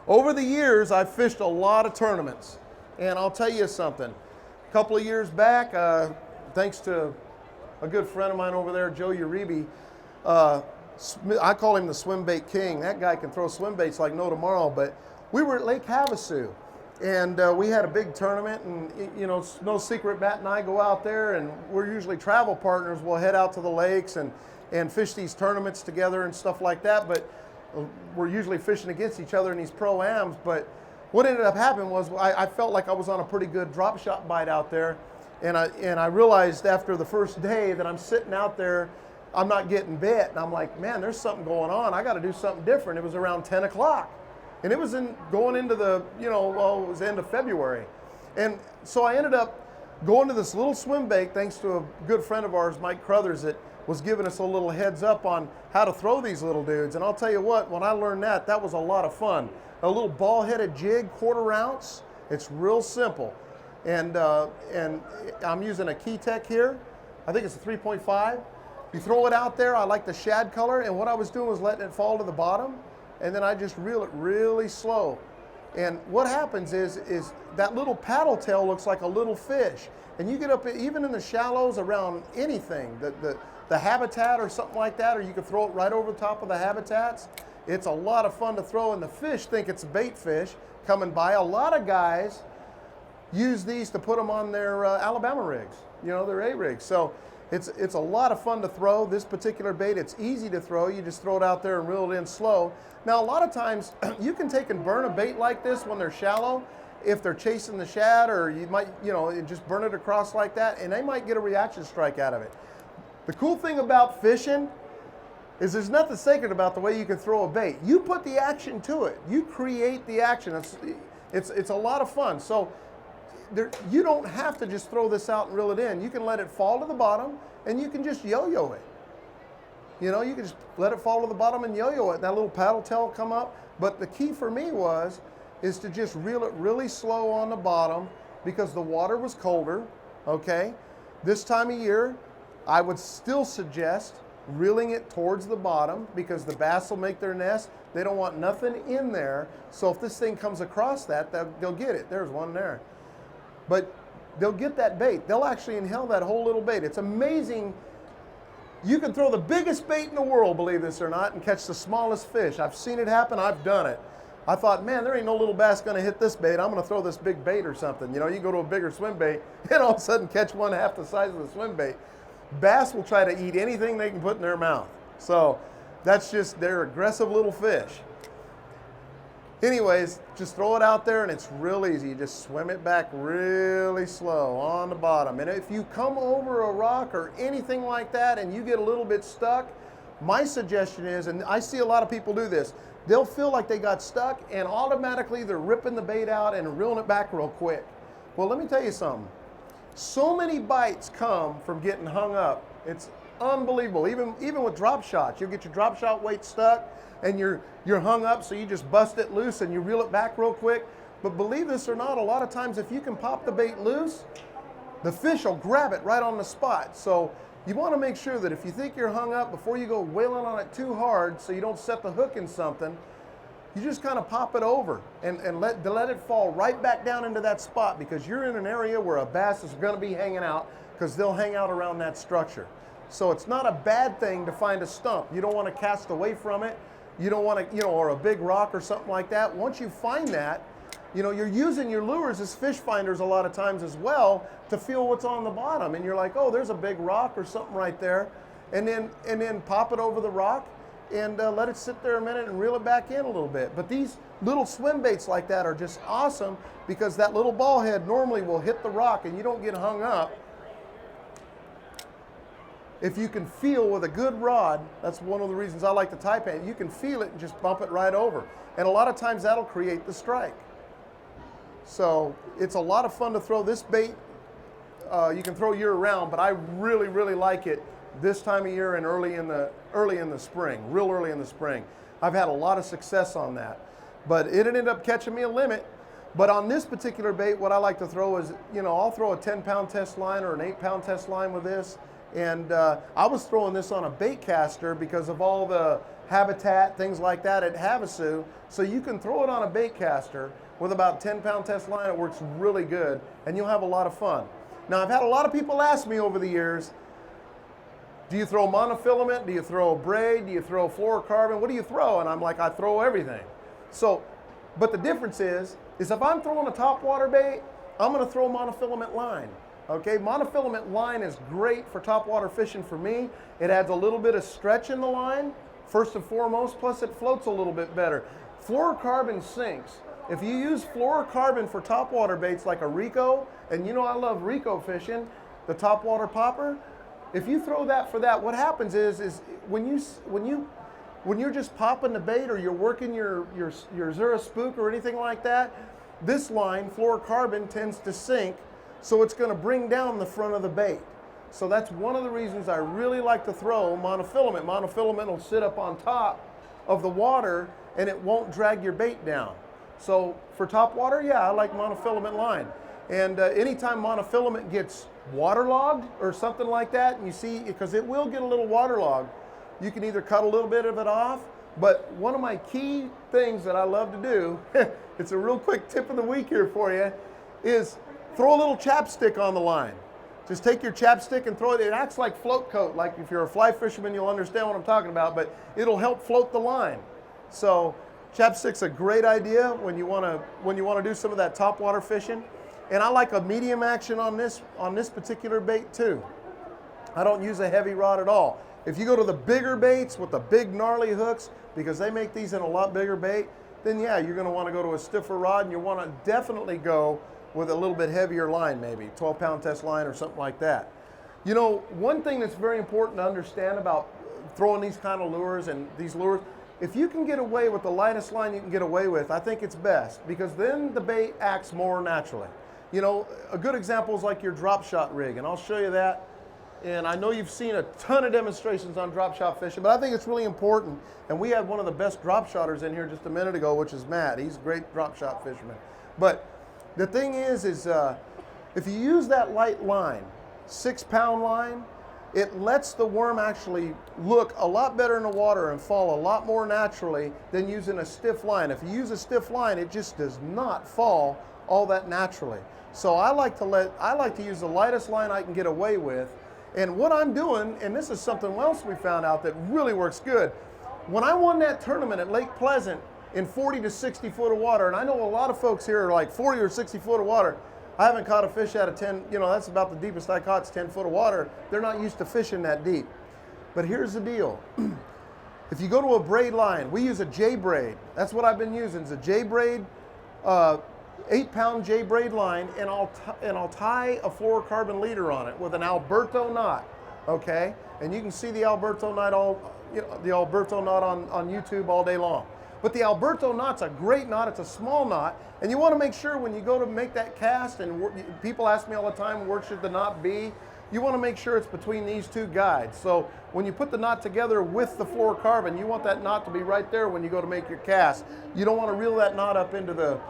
over the years, I've fished a lot of tournaments. And I'll tell you something. A couple of years back, thanks to a good friend of mine over there, Joe Uribe, I call him the swim bait king. That guy can throw swim baits like no tomorrow. But we were at Lake Havasu, and we had a big tournament. And you know, it's no secret, Matt and I go out there, and we're usually travel partners. We'll head out to the lakes and fish these tournaments together and stuff like that. But we're usually fishing against each other in these pro-ams. But what ended up happening was I felt like I was on a pretty good drop shot bite out there, and I realized after the first day that I'm sitting out there, I'm not getting bit, and I'm like, man, there's something going on. I got to do something different. It was around 10 o'clock, and it was going into the, you know, well, it was the end of February, and so I ended up going to this little swim bait thanks to a good friend of ours, Mike Crothers, that was giving us a little heads up on how to throw these little dudes. And I'll tell you what, when I learned that was a lot of fun. A little ball-headed jig, 1/4 ounce. It's real simple, and I'm using a Keytech here. I think it's a 3.5. You throw it out there. I like the shad color, and what I was doing was letting it fall to the bottom, and then I just reel it really slow. And what happens is that little paddle tail looks like a little fish, and you get up even in the shallows around anything, the habitat or something like that, or you can throw it right over the top of the habitats. It's a lot of fun to throw, and the fish think it's a bait fish coming by. A lot of guys use these to put them on their Alabama rigs, you know, their A rigs. So it's a lot of fun to throw. This particular bait, it's easy to throw. You just throw it out there and reel it in slow. Now, a lot of times you can take and burn a bait like this when they're shallow, if they're chasing the shad, or you might, you know, just burn it across like that, and they might get a reaction strike out of it. The cool thing about fishing is there's nothing sacred about the way you can throw a bait. You put the action to it. You create the action. It's a lot of fun. So you don't have to just throw this out and reel it in. You can let it fall to the bottom, and you can just yo-yo it. You know, you can just let it fall to the bottom and yo-yo it. That little paddle tail will come up. But the key for me is to just reel it really slow on the bottom, because the water was colder, okay? This time of year, I would still suggest reeling it towards the bottom, because the bass will make their nest. They don't want nothing in there. So if this thing comes across that, they'll get it. There's one there. But they'll get that bait. They'll actually inhale that whole little bait. It's amazing. You can throw the biggest bait in the world, believe this or not, and catch the smallest fish. I've seen it happen. I've done it. I thought, man, there ain't no little bass going to hit this bait. I'm going to throw this big bait or something. You know, you go to a bigger swim bait and all of a sudden catch one half the size of the swim bait. Bass will try to eat anything they can put in their mouth. So that's just, they're aggressive little fish. Anyways, just throw it out there, and it's real easy. You just swim it back really slow on the bottom. And if you come over a rock or anything like that and you get a little bit stuck, my suggestion is, and I see a lot of people do this, they'll feel like they got stuck and automatically they're ripping the bait out and reeling it back real quick. Well, let me tell you something. So many bites come from getting hung up. It's unbelievable. Even with drop shots, you'll get your drop shot weight stuck and you're hung up, so you just bust it loose and you reel it back real quick. But believe this or not, a lot of times if you can pop the bait loose, the fish will grab it right on the spot. So you want to make sure that if you think you're hung up, before you go wailing on it too hard so you don't set the hook in something, you just kind of pop it over and let it fall right back down into that spot, because you're in an area where a bass is going to be hanging out, because they'll hang out around that structure. So it's not a bad thing to find a stump. You don't want to cast away from it. You don't want to, you know, or a big rock or something like that. Once you find that, you know, you're using your lures as fish finders a lot of times as well to feel what's on the bottom. And you're like, oh, there's a big rock or something right there. And then pop it over the rock and let it sit there a minute and reel it back in a little bit. But these little swim baits like that are just awesome, because that little ball head normally will hit the rock and you don't get hung up. If you can feel with a good rod, that's one of the reasons I like the Taipan, you can feel it and just bump it right over. And a lot of times that'll create the strike. So it's a lot of fun to throw this bait. You can throw year round, but I really, really like it this time of year and early in the spring, real early in the spring. I've had a lot of success on that. But it ended up catching me a limit. But on this particular bait, what I like to throw is, you know, I'll throw a 10-pound test line or an 8-pound test line with this, And I was throwing this on a bait caster because of all the habitat, things like that at Havasu. So you can throw it on a bait caster with about 10-pound test line. It works really good, and you'll have a lot of fun. Now, I've had a lot of people ask me over the years, do you throw monofilament? Do you throw braid? Do you throw fluorocarbon? What do you throw? And I'm like, I throw everything. So, but the difference is if I'm throwing a topwater bait, I'm going to throw monofilament line. Okay, monofilament line is great for topwater fishing for me. It adds a little bit of stretch in the line, first and foremost, plus it floats a little bit better. Fluorocarbon sinks. If you use fluorocarbon for topwater baits like a Rico, and you know I love Rico fishing, the topwater popper, if you throw that for that, what happens is when you're just popping the bait or you're working your Zura spook or anything like that, this line, fluorocarbon, tends to sink, so it's going to bring down the front of the bait. So that's one of the reasons I really like to throw monofilament. Monofilament will sit up on top of the water and it won't drag your bait down. So for topwater, yeah, I like monofilament line. And anytime monofilament gets waterlogged or something like that, and you see, because it will get a little waterlogged, you can either cut a little bit of it off, but one of my key things that I love to do, it's a real quick tip of the week here for you, is throw a little chapstick on the line. Just take your chapstick and throw it. It acts like float coat. Like if you're a fly fisherman, you'll understand what I'm talking about, but it'll help float the line. So chapstick's a great idea when you want to do some of that topwater fishing. And I like a medium action on this particular bait too. I don't use a heavy rod at all. If you go to the bigger baits with the big gnarly hooks, because they make these in a lot bigger bait, then yeah, you're going to want to go to a stiffer rod, and you want to definitely go with a little bit heavier line, maybe 12-pound test line or something like that. You know, one thing that's very important to understand about throwing these kind of lures and these lures, if you can get away with the lightest line you can get away with, I think it's best, because then the bait acts more naturally. You know, a good example is like your drop shot rig, and I'll show you that. And I know you've seen a ton of demonstrations on drop shot fishing, but I think it's really important. And we had one of the best drop shotters in here just a minute ago, which is Matt. He's a great drop shot fisherman. But the thing is if you use that light line, 6-pound line, it lets the worm actually look a lot better in the water and fall a lot more naturally than using a stiff line. If you use a stiff line, it just does not fall all that naturally. So I like to use the lightest line I can get away with. And what I'm doing, and this is something else we found out that really works good. When I won that tournament at Lake Pleasant in 40 to 60 foot of water, and I know a lot of folks here are like 40 or 60 foot of water, I haven't caught a fish out of 10, you know, that's about the deepest I caught is 10 foot of water. They're not used to fishing that deep. But here's the deal. If you go to a braid line, we use a J braid. That's what I've been using, is a J braid, 8-pound J braid line, and I'll tie a fluorocarbon leader on it with an Alberto knot, okay? And you can see the Alberto knot on YouTube all day long. But the Alberto knot's a great knot. It's a small knot, and you want to make sure when you go to make that cast, and people ask me all the time, where should the knot be? You want to make sure it's between these two guides. So when you put the knot together with the fluorocarbon, you want that knot to be right there when you go to make your cast. You don't want to reel that knot up into the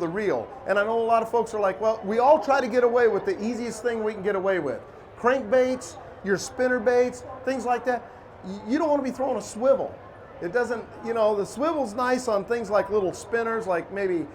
reel. And I know a lot of folks are like, well, we all try to get away with the easiest thing we can get away with. Crankbaits, your spinner baits, things like that. You don't want to be throwing a swivel. It doesn't, you know, the swivel's nice on things like little spinners, like maybe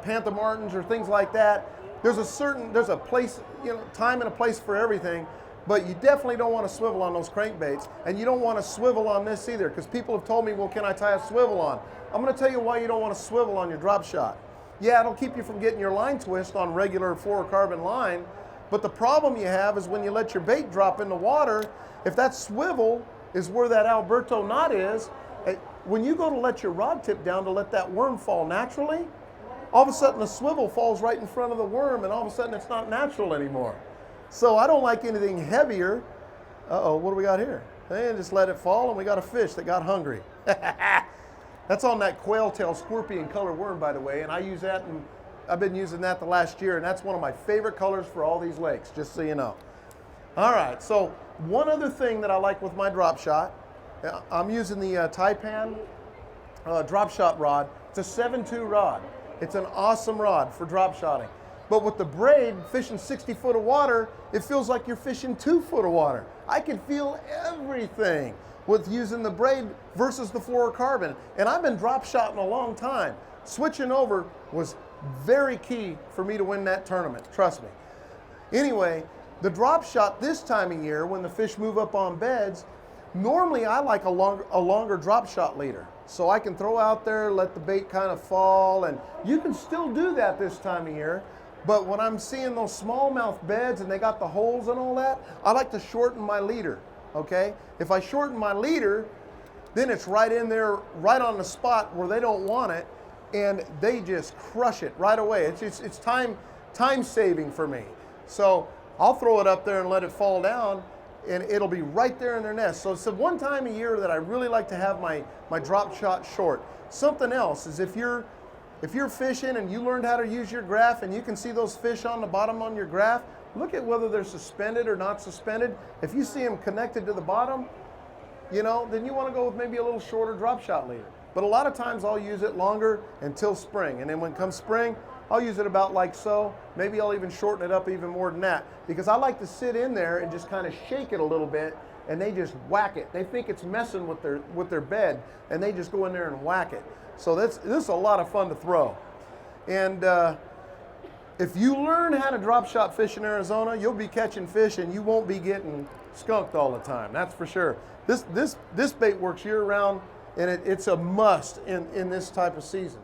Panther Martins or things like that. There's a place, you know, time and a place for everything, but you definitely don't want to swivel on those crankbaits, and you don't want to swivel on this either, because people have told me, well, can I tie a swivel on? I'm going to tell you why you don't want to swivel on your drop shot. Yeah, it'll keep you from getting your line twist on regular fluorocarbon line, but the problem you have is when you let your bait drop in the water, if that swivel is where that Alberto knot is, when you go to let your rod tip down to let that worm fall naturally, all of a sudden the swivel falls right in front of the worm, and all of a sudden it's not natural anymore. So I don't like anything heavier. Uh-oh, what do we got here? And just let it fall, and we got a fish that got hungry. That's on that quail tail scorpion color worm, by the way, and I use that, and I've been using that the last year, and that's one of my favorite colors for all these lakes, just so you know. All right, so one other thing that I like with my drop shot, I'm using the Taipan drop shot rod. It's a 7.2 rod. It's an awesome rod for drop shotting. But with the braid, fishing 60 foot of water, it feels like you're fishing 2 foot of water. I can feel everything with using the braid versus the fluorocarbon. And I've been drop shotting a long time. Switching over was very key for me to win that tournament, trust me. Anyway, the drop shot this time of year, when the fish move up on beds, normally I like a longer drop shot leader. So I can throw out there, let the bait kind of fall, and you can still do that this time of year. But when I'm seeing those smallmouth beds and they got the holes and all that, I like to shorten my leader, okay? If I shorten my leader, then it's right in there, right on the spot where they don't want it, and they just crush it right away. It's time saving for me. So I'll throw it up there and let it fall down, and it'll be right there in their nest. So it's the one time a year that I really like to have my drop shot short. Something else is if you're fishing and you learned how to use your graph and you can see those fish on the bottom on your graph, look at whether they're suspended or not suspended. If you see them connected to the bottom, you know, then you want to go with maybe a little shorter drop shot leader. But a lot of times I'll use it longer until spring. And then when it comes spring, I'll use it about like so. Maybe I'll even shorten it up even more than that, because I like to sit in there and just kind of shake it a little bit, and they just whack it. They think it's messing with their bed, and they just go in there and whack it. So this is a lot of fun to throw. And if you learn how to drop shot fish in Arizona, you'll be catching fish and you won't be getting skunked all the time. That's for sure. This bait works year round, and it's a must in this type of season.